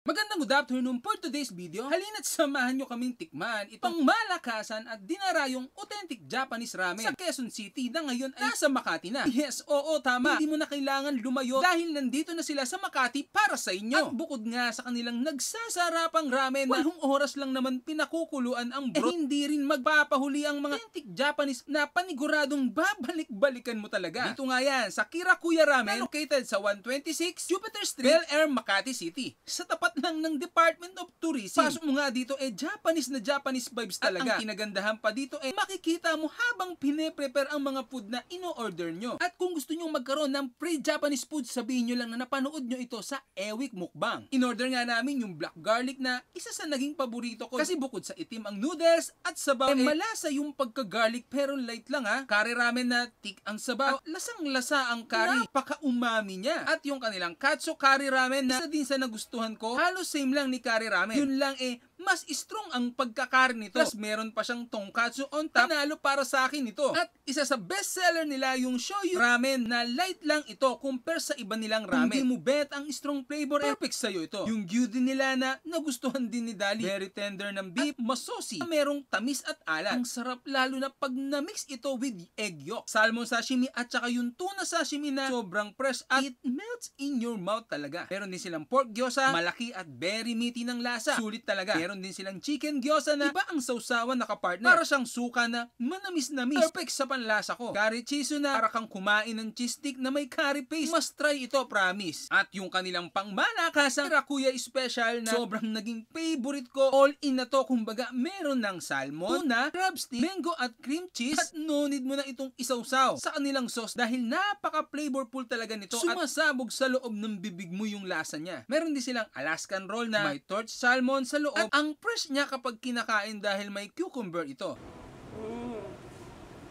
Magandang good afternoon for today's video. Halina't samahan nyo kaming tikman itong malakasan at dinarayong authentic Japanese ramen sa Quezon City na ngayon ay nasa Makati na. Yes, oo, tama. Hindi mo na kailangan lumayo dahil nandito na sila sa Makati para sa inyo. At bukod nga sa kanilang nagsasarapang ramen na 8 oras lang naman pinakukuluan ang broth, hindi rin magpapahuli ang mga authentic Japanese na paniguradong babalik-balikan mo talaga. Dito nga yan sa Kirakuya Ramen, located sa 126 Jupiter Street, Bel Air, Makati City. Sa tapat lang ng Department of Tourism. Pasok mo nga dito Japanese na Japanese vibes talaga. At ang kinagandahan pa dito makikita mo habang pine-prepare ang mga food na ino-order nyo. At kung gusto nyo magkaroon ng free Japanese food, sabihin nyo lang na napanood nyo ito sa Ewik Mukbang. In-order nga namin yung black garlic na isa sa naging paborito ko. Kasi bukod sa itim ang noodles at sabaw, malasa yung pagka-garlic pero light lang ha. Curry ramen na thick ang sabaw. At lasang-lasa ang curry. Napaka-umami niya. At yung kanilang katsu curry ramen na isa din sa nagustuhan ko. Halos same lang ni curry ramen. Yun lang mas strong ang pagkakari nito. Plus meron pa siyang tonkatsu on top. Panalo para sa akin ito. At isa sa best seller nila yung shoyu ramen na light lang ito compare sa iba nilang ramen. Hindi mo bet ang strong flavor, perfect sa'yo ito. Yung gyudon nila na nagustuhan din ni Dali. Very tender ng beef, masosi. Merong tamis at alat. Ang sarap lalo na pag na-mix ito with egg yolk. Salmon sashimi at saka yung tuna sashimi na sobrang fresh at it melts in your mouth talaga. Meron din silang pork gyoza, malaki at very meaty ng lasa. Sulit talaga. Meron din silang chicken gyoza na iba ang sausawan na kapartner. Para siyang suka na manamis-namis. Perfect sa panlasa ko. Curry cheese na para kang kumain ng cheese stick na may curry paste. Must try ito, promise. At yung kanilang pangmalakasang Kirakuya special na sobrang naging favorite ko. All in na to. Kumbaga, meron ng salmon, tuna, crab stick, mango at cream cheese. At no need mo na itong isawsaw sa kanilang sauce dahil napaka-flavorful talaga nito. Sumasabog sa loob ng bibig mo yung lasa niya. Meron din silang Alaskan roll na may torch salmon sa loob. At ang fresh niya kapag kinakain dahil may cucumber ito.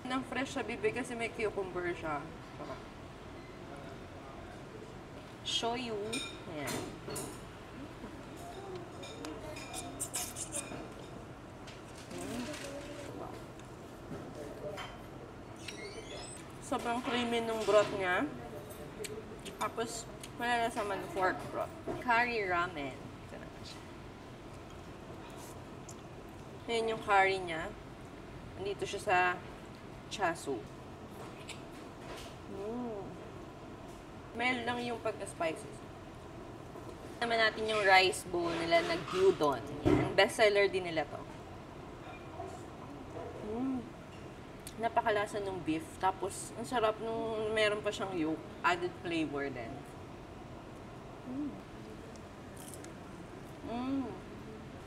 Nang fresh sa bibig kasi may cucumber siya. Shoyu. Ayan. Sobrang creamy nung broth niya. Tapos, malalasa man pork broth. Curry ramen. Ito naman siya. Ayan yung curry niya. Nandito siya sa chasu. Mild lang yung pagka-spices. Naman natin yung rice bowl nila na gyudon. Yan. Best seller din nila to. Napakalasa ng beef. Tapos, ang sarap nung meron pa siyang yolk. Added flavor din.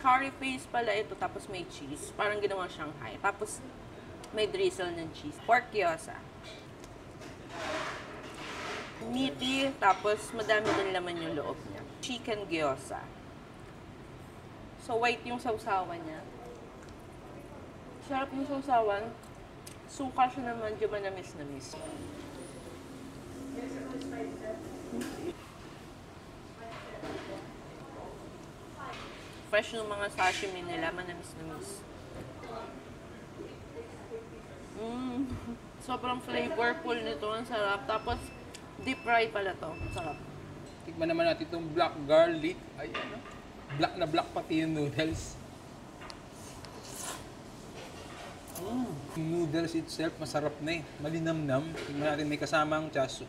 Curry paste pala ito. Tapos may cheese. Parang ginawa Shanghai. Tapos, may drizzle ng cheese. Pork gyoza. Meaty. Tapos, madami din laman yung loob niya. Chicken gyoza. So, white yung sausawan niya. Sarap yung sausawan. Suka siya naman, di manamis-namis. Fresh ng mga sashimi nila, manamis-namis. Sobrang flavorful nito, ang sarap. Tapos, deep fry pala to. Sarap. Tikman naman natin itong black garlic. Ay, black na black pati yung noodles. Yung noodles itself, masarap na malinamnam. Tingnan natin, may kasamang chasu.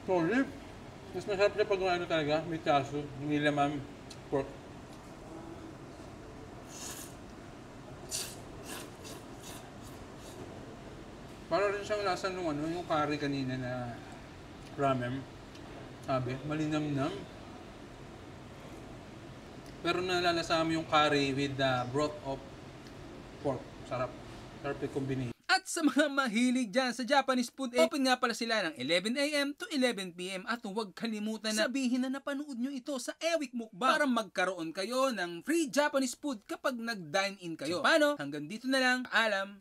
Solid. Mas masarap siya pag ano talaga, may chasu. Hindi laman pork. Para rin siyang lasa nung yung curry kanina na ramen. Sabi, malinamnam. Pero nalalasa mo yung curry with the broth of pork. Sarap. Perfect combination. At sa mga mahilig dyan sa Japanese food, open nga pala sila ng 11 AM to 11 PM. At huwag kalimutan na sabihin na napanood nyo ito sa Ewik Mukbang para magkaroon kayo ng free Japanese food kapag nag-dine in kayo. So, paano? Hanggang dito na lang. Paalam!